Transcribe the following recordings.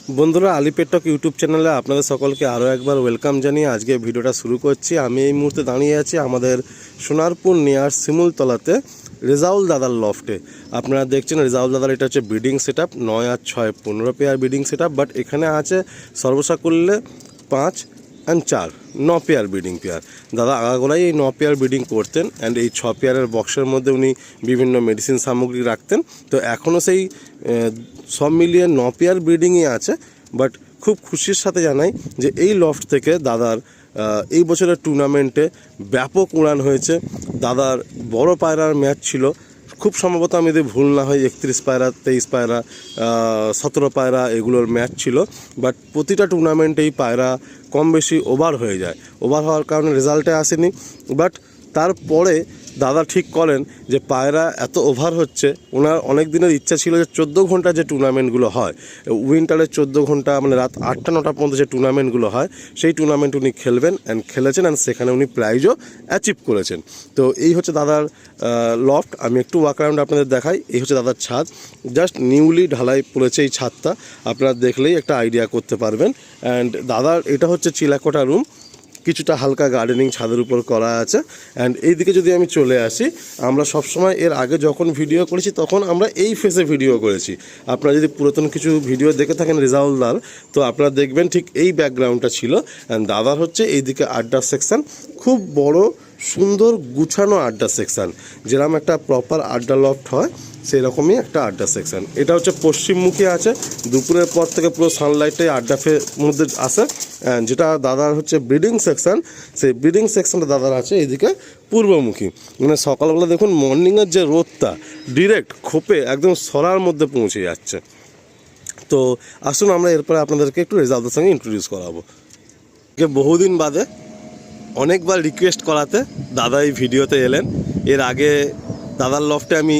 বন্ধুরা আলিপেটক ইউটিউব চ্যানেলে আপনাদের সকলকে আরও একবার ওয়েলকাম জানিয়ে আজকে ভিডিওটা শুরু করছি। আমি এই মুহূর্তে দাঁড়িয়ে আছি আমাদের সোনারপুর নিয়ার শিমুলতলাতে রেজাউল দাদার লফটে। আপনারা দেখছেন রেজাউল দাদার এটা হচ্ছে ব্রিডিং সেট আপ 9 আর 6 15 pair breeding set up, but এখানে আছে সর্বসাকুল্যে 5 আর 4 9 পেয়ার ব্রিডিং পেয়ার। দাদা আগাগোড়াই এই 9 পেয়ার ব্রিডিং করতেন অ্যান্ড এই 6 পেয়ারের বক্সের মধ্যে উনি বিভিন্ন মেডিসিন সামগ্রী রাখতেন। তো এখনও সেই সব মিলিয়ে 9 পেয়ার ব্রিডিংই আছে। বাট খুব খুশির সাথে জানাই যে এই লফট থেকে দাদার এই বছরের টুর্নামেন্টে ব্যাপক উড়ান হয়েছে। দাদার বড় পায়রার ম্যাচ ছিল, খুব সম্ভবত আমি যদি ভুল না হয় 31 পায়রা 23 পায়রা 17 পায়রা এগুলোর ম্যাচ ছিল। বাট প্রতিটা টুর্নামেন্টেই পায়রা কম বেশি ওভার হয়ে যায়। ওভার হওয়ার কারণে রেজাল্টে আসেনি। বাট তারপরে দাদা ঠিক করেন যে পায়রা এত ওভার হচ্ছে, ওনার অনেক দিনের ইচ্ছা ছিল যে 14 ঘন্টা যে টুর্নামেন্টগুলো হয় উইন্টারে 14 ঘন্টা মানে রাত 8টা 9টা পর্যন্ত যে টুর্নামেন্টগুলো হয় সেই টুর্নামেন্ট উনি খেলবেন অ্যান্ড খেলেছেন অ্যান্ড সেখানে উনি প্রাইজও অ্যাচিভ করেছেন। তো এই হচ্ছে দাদার লফট। আমি একটু ওয়াক অ্যারাউন্ড আপনাদের দেখাই। এই হচ্ছে দাদার ছাদ, জাস্ট নিউলি ঢালাই পড়েছে এই ছাদটা, আপনারা দেখলেই একটা আইডিয়া করতে পারবেন। অ্যান্ড দাদার এটা হচ্ছে চিলাকোটা রুম, কিছুটা হালকা গার্ডেনিং ছাদের উপর করা আছে। অ্যান্ড এইদিকে যদি আমি চলে আসি, আমরা সবসময় এর আগে যখন ভিডিও করেছি তখন আমরা এই ফেসে ভিডিও করেছি। আপনারা যদি পুরাতন কিছু ভিডিও দেখে থাকেন রেজাউল দার, তো আপনারা দেখবেন ঠিক এই ব্যাকগ্রাউন্ডটা ছিল। অ্যান্ড দাদার হচ্ছে এইদিকে আড্ডার সেকশন, খুব বড় সুন্দর গুছানো আড্ডা সেকশন, যেরকম একটা প্রপার আড্ডা লফট হয় সেই রকমই একটা আড্ডা সেকশন। এটা হচ্ছে পশ্চিমমুখী আছে, দুপুরের পর থেকে পুরো সানলাইটটাই আড্ডা মধ্যে আসে। যেটা দাদার হচ্ছে ব্রিডিং সেকশন, সেই ব্রিডিং সেকশনটা দাদার আছে এইদিকে পূর্বমুখী। মানে সকালবেলা দেখুন মর্নিংয়ের যে রোদটা ডিরেক্ট খোপে একদম সরার মধ্যে পৌঁছে যাচ্ছে। তো আসুন আমরা এরপরে আপনাদেরকে একটু রেজাল্টের সঙ্গে ইন্ট্রোডিউস করাবো। বহুদিন বাদে অনেকবার রিকোয়েস্ট করাতে দাদা এই ভিডিওতে এলেন। এর আগে দাদার লফটে আমি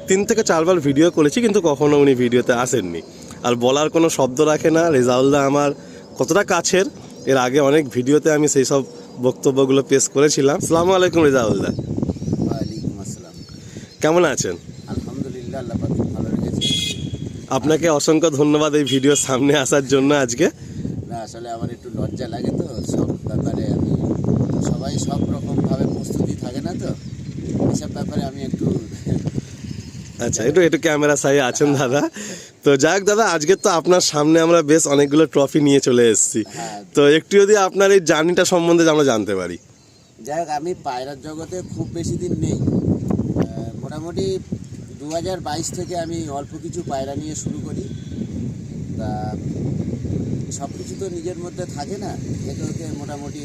3 থেকে 4 বার ভিডিও করেছি, কিন্তু কখনো উনি ভিডিওতে আসেননি। আর বলার কোনো শব্দ রাখে না, রেজাউলদা আমার কতটা কাছের, এর আগে অনেক ভিডিওতে আমি সেই সব বক্তব্যগুলো পেশ করেছিলাম। আসসালামু আলাইকুম রেজাউলদা। ওয়ালাইকুম আসসালাম। কেমন আছেন? আলহামদুলিল্লাহ, আল্লাহ পাক ভালো রেখেছে। আপনাকে অসংখ্য ধন্যবাদ এই ভিডিওর সামনে আসার জন্য আজকে। না, আসলে আমার একটু লজ্জা লাগে, তো সব ব্যাপারে আমি সবাই সব রকমভাবে প্রস্তুতি থাকে না, তো এসব ব্যাপারে আমি একটু আচ্ছা, একটু ক্যামেরা সাইডে আছেন দাদা। তো যাক দাদা, আজকে তো আপনার সামনে আমরা বেশ অনেকগুলো ট্রফি নিয়ে চলে এসেছি। তো একটু যদি আপনার এই জার্নিটা সম্বন্ধে আমরা জানতে পারি। যাই হোক, আমি পায়রার জগতে খুব বেশি দিন নেই, মোটামুটি 2022 থেকে আমি অল্প কিছু পায়রা নিয়ে শুরু করি। তা সব কিছু তো নিজের মধ্যে থাকে না, একে মোটামুটি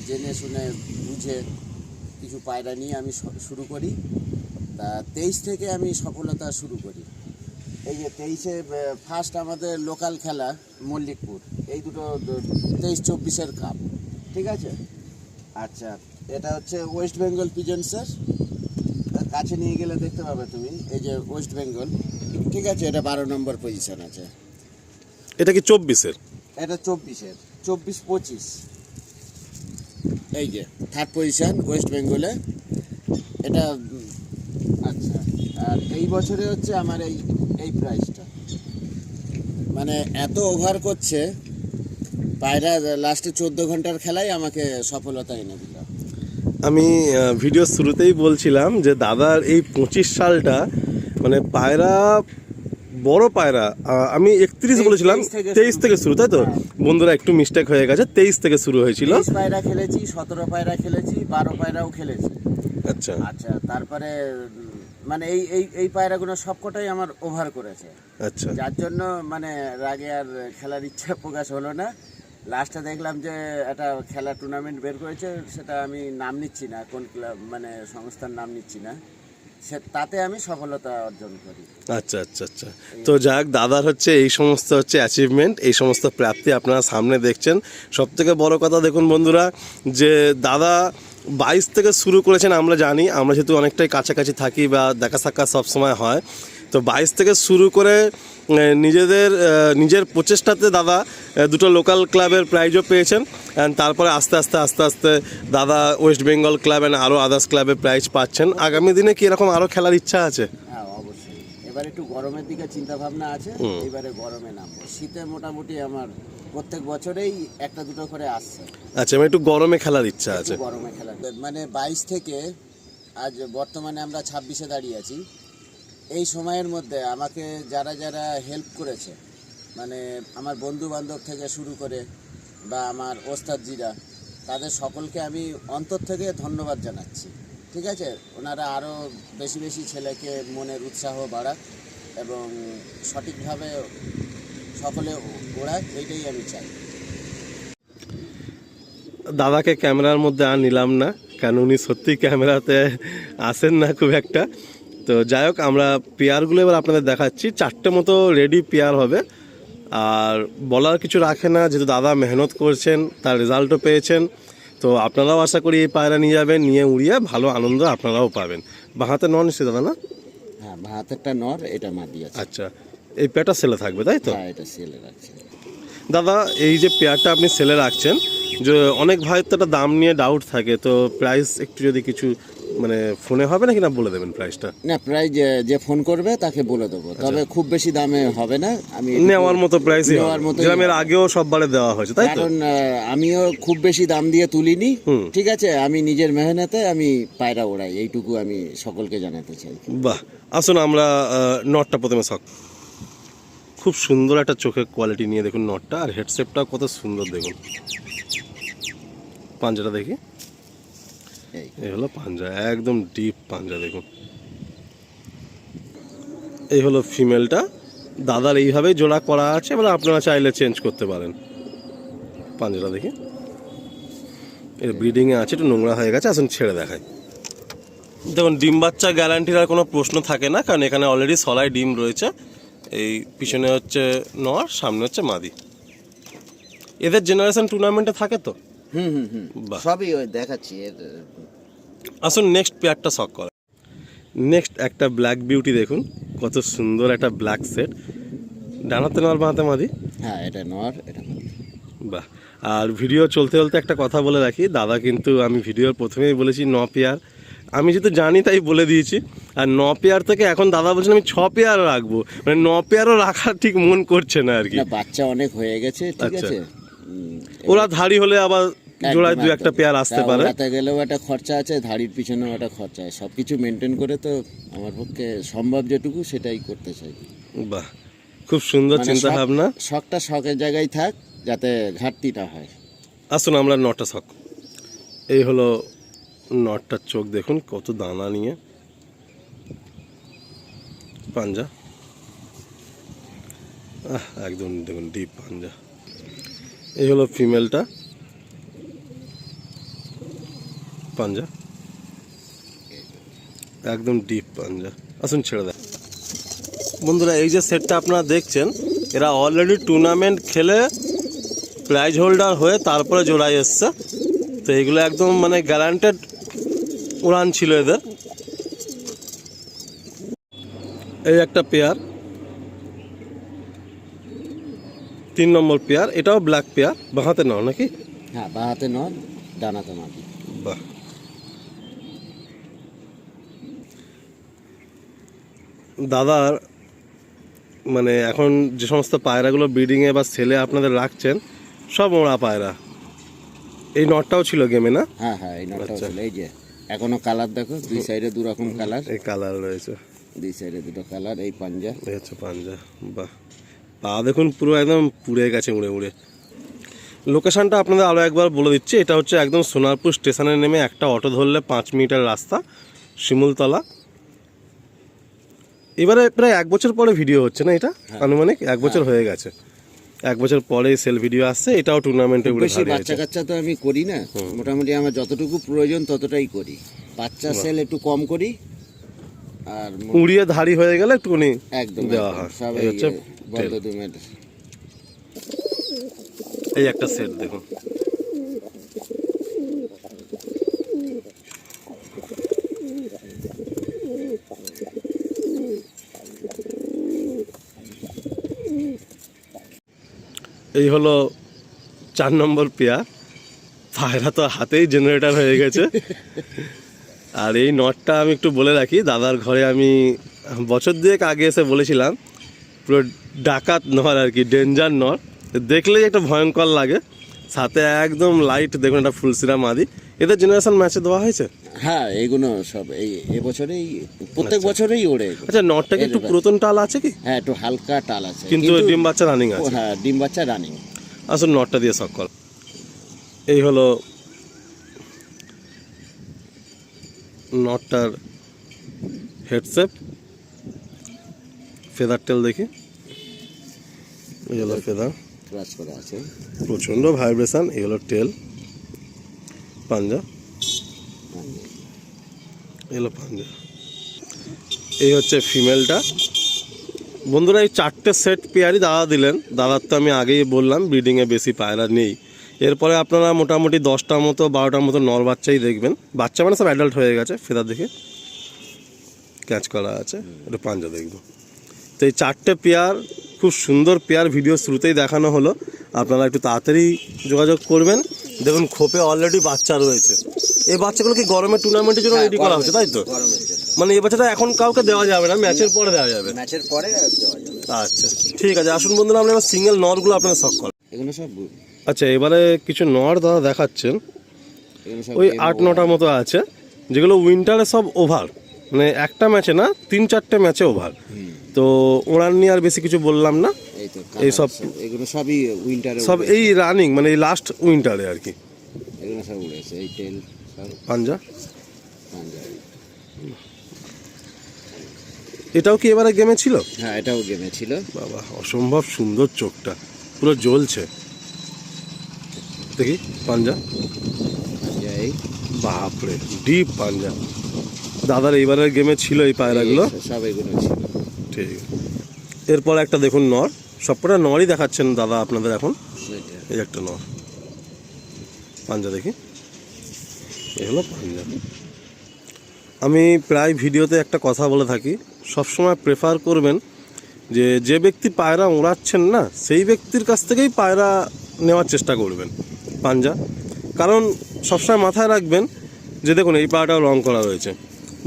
জেনে শুনে বুঝে কিছু পায়রা নিয়ে আমি শুরু করি। তা 23 থেকে আমি সফলতা শুরু করি। এই যে 23-এ ফার্স্ট আমাদের লোকাল খেলা মল্লিকপুর, এই দুটো 23-24-এর কাপ, ঠিক আছে। আচ্ছা, এটা হচ্ছে ওয়েস্ট বেঙ্গল পিজেন্সের, কাছে নিয়ে গেলে দেখতে পাবে তুমি, এই যে ওয়েস্ট বেঙ্গল, ঠিক আছে। এটা 12 নম্বর পজিশন আছে। এটা কি 24-এর? এটা 24-এর, 24-25, এই যে থার্ড পজিশন ওয়েস্ট বেঙ্গলে এটা। আচ্ছা, আর এই বছরে হচ্ছে আমার এই প্রাইসটা, মানে এত ওভার করছে পায়রা, লাস্টে 14 ঘন্টার খেলায় আমাকে সফলতা এনে দিল। আমি ভিডিও শুরুতেই বলছিলাম যে দাদার এই 25 সালটা মানে পায়রা বড় পায়রা, আমি 31 বলেছিলাম, 23 থেকে শুরু, তাই তো বন্ধুরা? একটু মিস্টেক হয়ে গেছে, 23 থেকে শুরু হয়েছিল। 23 পায়রা খেলেছি, 17 পায়রা খেলেছি, 12 পায়রাও খেলেছি। আচ্ছা আচ্ছা, তারপরে মানে এই পায়রাগুলো সবকটাই আমার ওভার করেছে। আচ্ছা, যার জন্য মানে রাগে আর খেলার ইচ্ছা প্রকাশ হলো না। লাস্টে দেখলাম যে একটা খেলা টুর্নামেন্ট বের করেছে, সেটা আমি নাম নিচ্ছি না, কোন ক্লাব মানে সংস্থার নাম নিচ্ছি না, তাতে আমি সফলতা অর্জন করি। আচ্ছা আচ্ছা আচ্ছা। তো যাক, দাদার হচ্ছে এই সমস্ত হচ্ছে অ্যাচিভমেন্ট, এই সমস্ত প্রাপ্তি আপনারা সামনে দেখছেন। সব থেকে বড় কথা দেখুন বন্ধুরা, যে দাদা 22 থেকে শুরু করেছেন। আমরা জানি, আমরা যেহেতু অনেকটাই কাছাকাছি থাকি বা দেখা সাক্ষাৎ সবসময় হয়, তো 22 থেকে শুরু করে নিজের প্রচেষ্টাতে দাদা দুটো লোকাল ক্লাবের প্রাইজও পেয়েছেন। অ্যান্ড তারপরে আস্তে আস্তে দাদা ওয়েস্ট বেঙ্গল ক্লাব অ্যান্ড আরও আদার্স ক্লাবের প্রাইজ পাচ্ছেন। আগামী দিনে কি এরকম আরও খেলার ইচ্ছা আছে? হ্যাঁ, অবশ্যই। এবার একটু গরমের দিকে চিন্তা ভাবনা আছে, এবারে গরমে নামবো। শীতে মোটামুটি আমার প্রত্যেক বছরেই একটা দুটো করে আসছে। আচ্ছা, আমার একটু গরমে খেলার ইচ্ছা আছে। একটু গরমে খেলার মানে 22 থেকে আজ বর্তমানে আমরা 26-এ দাঁড়িয়ে আছি। এই সময়ের মধ্যে আমাকে যারা যারা হেল্প করেছে, মানে আমার বন্ধু বান্ধব থেকে শুরু করে বা আমার ওস্তাদজিরা, তাদের সকলকে আমি অন্তর থেকে ধন্যবাদ জানাচ্ছি। ঠিক আছে, ওনারা আরও বেশি বেশি ছেলেকে মনের উৎসাহ বাড়াক এবং সঠিকভাবে সকলে ওড়াক, এইটাই আমি চাই। দাদাকে ক্যামেরার মধ্যে আর নিলাম না, কারণ উনি সত্যি ক্যামেরাতে আসেন না খুব একটা। তো যাই হোক, আমরা পেয়ারগুলো এবার আপনাদের দেখাচ্ছি। 4টে মতো রেডি পেয়ার হবে, আর বলার কিছু রাখে না, যেহেতু দাদা মেহনত করছেন, তার রেজাল্টও পেয়েছেন। তো আপনারাও আশা করি এই পায়রা নিয়ে যাবেন, নিয়ে উড়িয়ে ভালো আনন্দ আপনারাও পাবেন। বাহাতে নন নিশ্চয় দাদা না? হ্যাঁ, হাতেরটা নর, এটা মাদি আছে। আচ্ছা, এই পেয়ারটা সেলে থাকবে তাই তো? হ্যাঁ, এটা সেলে রাখছি। দাদা, এই যে পেয়ারটা আপনি সেলে রাখছেন, যে অনেক ভাইয়ের তো একটা দাম নিয়ে ডাউট থাকে, তো প্রাইস একটু যদি কিছু মানে ফোনে হবে নাকি না বলে দেবেন প্রাইসটা? না, প্রায় যে ফোন করবে তাকে বলে দেবো, তবে খুব বেশি দামে হবে না। আমি নেওয়ার মতো প্রাইসই নেওয়ার মতো, যেরকম আগেও সববারে দেওয়া হয়েছে তাই তো? কারণ আমিও খুব বেশি দাম দিয়ে তুলিনি। ঠিক আছে, আমি নিজের মেহনতে আমি পায়রা ওড়াই, এইটুকু আমি সকলকে জানাতে চাই। বাহ, আসুন আমরা নটটা প্রথমে শখ। খুব সুন্দর একটা চোখের কোয়ালিটি নিয়ে দেখুন নটটা, আর হেডসেপটা কত সুন্দর দেখুন। পাঞ্জাটা দেখি, এই হলো পাঞ্জা, একদম ডিপ পাঞ্জা দেখুন। এই হলো ফিমেলটা, দাদার এইভাবেই জোড়া করা আছে, এবার আপনারা চাইলে চেঞ্জ করতে পারেন। পাঞ্জাটা দেখি, এর ব্রিডিংয়ে আছে, একটু নোংরা হয়ে গেছে, আসুন ছেড়ে দেখায়। দেখুন, ডিম বাচ্চা গ্যারান্টির আর কোনো প্রশ্ন থাকে না, কারণ এখানে অলরেডি সলাই ডিম রয়েছে। এই পিছনে হচ্ছে নর, সামনে হচ্ছে মাদি। এদের জেনারেশন টুর্নামেন্টে থাকে তো? বাহ, সবই ওই দেখাচ্ছি। আসুন নেক্সট পেয়ারটা শখ করা। নেক্সট একটা ব্ল্যাক বিউটি দেখুন, কত সুন্দর একটা ব্ল্যাক সেট। ডানাতে নর, বাঁহাতে মাদি? হ্যাঁ, এটা নর, এটা মাদি। বাহ, আর ভিডিও চলতে চলতে একটা কথা বলে রাখি, দাদা কিন্তু আমি ভিডিওর প্রথমেই বলেছি 9 পেয়ার। আমি যেহেতু জানি তাই বলে দিয়েছি, আর 9 পেয়ার থেকে এখন দাদা বলছেন আমি 6 পেয়ার রাখবো, মানে 9 পেয়ারও রাখার ঠিক মন করছে না আর কি। বাচ্চা অনেক হয়ে গেছে, ঠিক আছে। ওরা ধাড়ি হলে আবার জোড়ায় 2-1টা পেয়ার আসতে পারে, তাতে গেলেও একটা খরচা আছে, ধাড়ির পিছনেও একটা খরচা আছে, সবকিছু মেনটেন করে তো আমার পক্ষে সম্ভব যেটুকু সেটাই করতে চাই। বাহ, খুব সুন্দর চিন্তা ভাবনা। শখটা শখের জায়গায় থাক, যাতে ঘাটতিটা হয়। আসুন আমরা নটটা শখ। এই হলো নটটার চোখ দেখুন, কত দানা নিয়ে, পাঞ্জা একদম দেখুন ডিপ পাঞ্জা। এই হলো ফিমেলটা, পাঞ্জা একদম ডিপ পাঞ্জা। আসুন ছেড়ে দেয়। বন্ধুরা, এই যে সেটটা আপনারা দেখছেন, এরা অলরেডি টুর্নামেন্ট খেলে প্রাইজ হোল্ডার হয়ে তারপরে জোড়ায় এসছে। তো এগুলো একদম মানে গ্যারান্টেড উড়ান ছিল এদের। এই একটা পেয়ার, 3 নম্বর পেয়ার, এটাও ব্ল্যাক পেয়ার, বাঁহাতে নাও নাকি? হ্যাঁ, বাঁহাতে নর, ডানাতে মাদি। বাহ, দাদার মানে এখন যে সমস্ত পায়রাগুলো ব্রিডিংয়ে বা সেলে আপনাদের রাখছেন, সব ওড়া পায়রা। এই নটটাও ছিল গেমে না? হ্যাঁ হ্যাঁ, এই নটটাও ছিল। এই যে এখনো কালার দেখো, দুই সাইডে দু রকম কালার, এই কালার রয়েছে, দুই সাইডে দুটো কালার। এই পাঞ্জা, এই হচ্ছে পাঞ্জা। বাহ, পা দেখুন পুরো একদম পুড়ে গেছে উড়ে উড়ে। লোকেশনটা আপনাদের আরও একবার বলে দিচ্ছি, এটা হচ্ছে একদম সোনারপুর স্টেশনে নেমে একটা অটো ধরলে 5 মিনিটের রাস্তা, শিমুলতলা। এবারে প্রায় 1 বছর পরে ভিডিও হচ্ছে না এটা? আনুমানিক 1 বছর হয়ে গেছে। 1 বছর পরে সেল ভিডিও আসছে, এটাও টুর্নামেন্টে উড়ে বেশি বাচ্চা কাচ্চা তো আমি করি না, মোটামুটি আমার যতটুকু প্রয়োজন ততটাই করি। বাচ্চা সেল একটু কম করি, আর উড়িয়ে ধাড়ি হয়ে গেলে একটুখানি একদম দেওয়া হয়। সবাই এই হচ্ছে বন্ধ দুমের। এই একটা সেট দেখুন, এই হলো 4 নম্বর পেয়ার। পায়রা তো হাতেই জেনারেটর হয়ে গেছে। আর এই নটটা আমি একটু বলে রাখি, দাদার ঘরে আমি বছর দুয়েক আগে এসে বলেছিলাম পুরো ডাকাত নর আর কি, ডেঞ্জার নর, দেখলেই একটা ভয়ঙ্কর লাগে, সাথে একদম লাইট দেখুন একটা ফুলসিরা মাদি। এদের জেনারেশন ম্যাচে দেওয়া হয়েছে? হ্যাঁ, এইগুলো সব এবছরেই প্রত্যেক বছরেই ওড়ে এগুলো। আচ্ছা, নটটাকে একটু পুরাতন টাল আছে কি? হ্যাঁ, একটু হালকা টাল আছে, কিন্তু ডিম বাচ্চা রানিং আছে। হ্যাঁ, ডিম বাচ্চা রানিং। আসলে নটটা দিয়ে শখ কর। এই হলো নটটার হেডসেপ, ফেদার টেল দেখি, এই হলো ফেদার, ক্রাশ করে আছে, প্রচণ্ড ভাইব্রেশন। এই হলো টেল, পাঞ্জা, এই হলো পাঞ্জা। এই হচ্ছে ফিমেলটা। বন্ধুরা, এই 4টে সেট পেয়ারই দাদা দিলেন। দাদার তো আমি আগেই বললাম ব্রিডিংয়ে বেশি পায়রা নেই। এরপরে আপনারা মোটামুটি 10টার মতো 12টার মতো নর বাচ্চাই দেখবেন। বাচ্চা মানে সব অ্যাডাল্ট হয়ে গেছে, ফেদার দেখে ক্যাচ করা আছে। একটু পাঞ্জা দেখব। তো এই 4টে পেয়ার খুব সুন্দর পেয়ার, ভিডিও শুরুতেই দেখানো হলো। আপনারা একটু তাড়াতাড়ি যোগাযোগ করবেন। দেখুন খোপে অলরেডি বাচ্চা রয়েছে। এই বাচ্চাগুলো কি গরমের টুর্নামেন্টের জন্য রেডি করা হচ্ছে, তাই তো? মানে এই বাচ্চাটা এখন কাউকে দেওয়া যাবে না, ম্যাচের পরে দেওয়া যাবে। ম্যাচের পরে দেওয়া যাবে। আচ্ছা, ঠিক আছে। আসুন বন্ধুরা, আমরা সিঙ্গেল নরগুলো আপনাদের শখ করেন। এগুলো সব আচ্ছা, এবারে কিছু নর দাদা দেখাচ্ছেন, এগুলো সব ওই 8-9টার মতো আছে, যেগুলো উইন্টারে সব ওভার, মানে একটা ম্যাচে না 3-4টে ম্যাচে ওভার। তো ওড়ান নিয়ে আর বেশি কিছু বললাম না। এই তো এই সব এগুলো সবই উইন্টারে, সব এই রানিং, মানে এই লাস্ট উইন্টারে আর কি। এগুলো সব উড়েছে। এই টেল সব পাঞ্জা, পাঞ্জা। এটাও কি এবারে গেমে ছিল? হ্যাঁ, এটাও গেমে ছিল। বাবা, অসম্ভব সুন্দর চোখটা, পুরো জ্বলছে। দেখি পাঞ্জা, পাঞ্জা এই বাপরে ডিপ পাঞ্জা। দাদার এইবারের গেমে ছিল এই পায়রাগুলো, সব এগুলো ছিল। ঠিক। এরপর একটা দেখুন নর, সবকটা নরই দেখাচ্ছেন দাদা আপনাদের এখন। এই একটা নর, পাঞ্জা দেখি, এই হলো পাঞ্জা। আমি প্রায় ভিডিওতে একটা কথা বলে থাকি, সবসময় প্রেফার করবেন যে ব্যক্তি পায়রা ওড়াচ্ছেন না, সেই ব্যক্তির কাছ থেকেই পায়রা নেওয়ার চেষ্টা করবেন পাঞ্জা। কারণ সবসময় মাথায় রাখবেন যে দেখুন এই পায়রাটাও রং করা রয়েছে,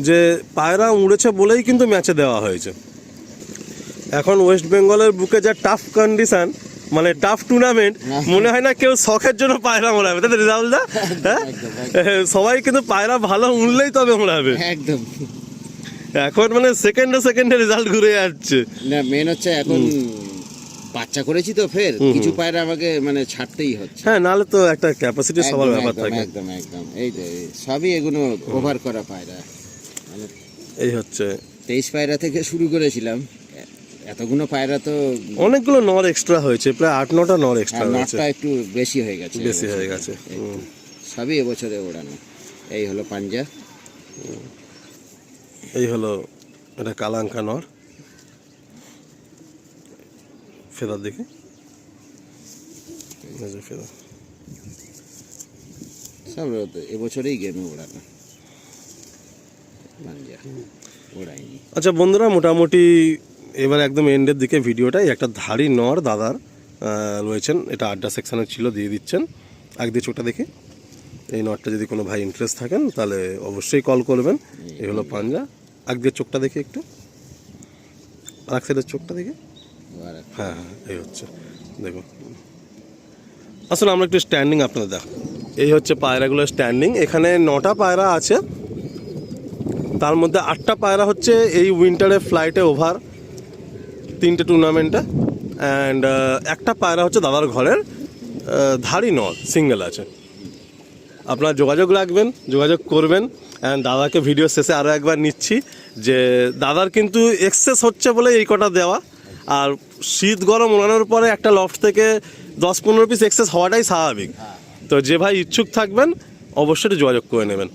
যে পায়রা উড়েছে বলেই কিন্তু ম্যাচে দেওয়া হয়েছে। এখন ওয়েস্ট বেঙ্গলের বুকে যা টাফ কন্ডিশন, মানে টাফ টুর্নামেন্ট, মনে হয় না কেউ শখের জন্য পায়রা মোড়াবে, তাই রেজাল্ট দা। হ্যাঁ, সবাই কিন্তু পায়রা ভালো উড়লেই তবে মোড়াবে একদম। এখন মানে সেকেন্ডে রেজাল্ট ঘুরে যাচ্ছে। না, মেন হচ্ছে এখন বাচ্চা করেছি তো, ফের কিছু পায়রা আমাকে মানে ছাড়তেই হচ্ছে। হ্যাঁ, নাহলে তো একটা ক্যাপাসিটি সবার ব্যাপার থাকে। একদম একদম। এই তো সবই এগুলো ওভার করা পায়রা। এই হচ্ছে 23 পায়রা থেকে শুরু করেছিলাম, এতগুলো পায়রা তো অনেকগুলো নর এক্সট্রা হয়েছে, প্রায় 8-9টা নর এক্সট্রা হয়েছে, নটটা একটু বেশি হয়ে গেছে। বেশি হয়ে গেছে। সবই এবছরে ওড়ানো। এই হলো পাঞ্জা, এই হলো এটা কালাঙ্কা নর, ফেদার দেখি, ফেদার সব এবছরেই গেমে ওড়ানো পাঞ্জা, ওড়াইনি। আচ্ছা বন্ধুরা, মোটামুটি এবার একদম এন্ডের দিকে ভিডিওটাই। একটা ধাড়ি নর দাদার রয়েছেন, এটা আড্ডা সেকশানে ছিল, দিয়ে দিচ্ছেন। আগ দিয়ে চোখটা দেখি, এই নটটা যদি কোনো ভাই ইন্টারেস্ট থাকেন তাহলে অবশ্যই কল করবেন। এই হলো পাঞ্জা, আগ দিয়ে চোখটা দেখি একটু, আর এক সাইডের চোখটা দেখি। হ্যাঁ হ্যাঁ, এই হচ্ছে দেখুন। আসলে আমরা একটু স্ট্যান্ডিং আপনাদের দেখো। এই হচ্ছে পায়রাগুলোর স্ট্যান্ডিং। এখানে 9টা পায়রা আছে, তার মধ্যে 8টা পায়রা হচ্ছে এই উইন্টারে ফ্লাইটে ওভার 3টে টুর্নামেন্টে, অ্যান্ড একটা পায়রা হচ্ছে দাদার ঘরের ধাড়ি নর, সিঙ্গেল আছে। আপনারা যোগাযোগ রাখবেন, যোগাযোগ করবেন। অ্যান্ড দাদাকে ভিডিও শেষে আরও একবার নিচ্ছি যে দাদার কিন্তু এক্সেস হচ্ছে বলে এই কটা দেওয়া, আর শীত গরম ওড়ানোর পরে একটা লফট থেকে 10-15 পিস এক্সেস হওয়াটাই স্বাভাবিক। তো যে ভাই ইচ্ছুক থাকবেন অবশ্যই যোগাযোগ করে নেবেন।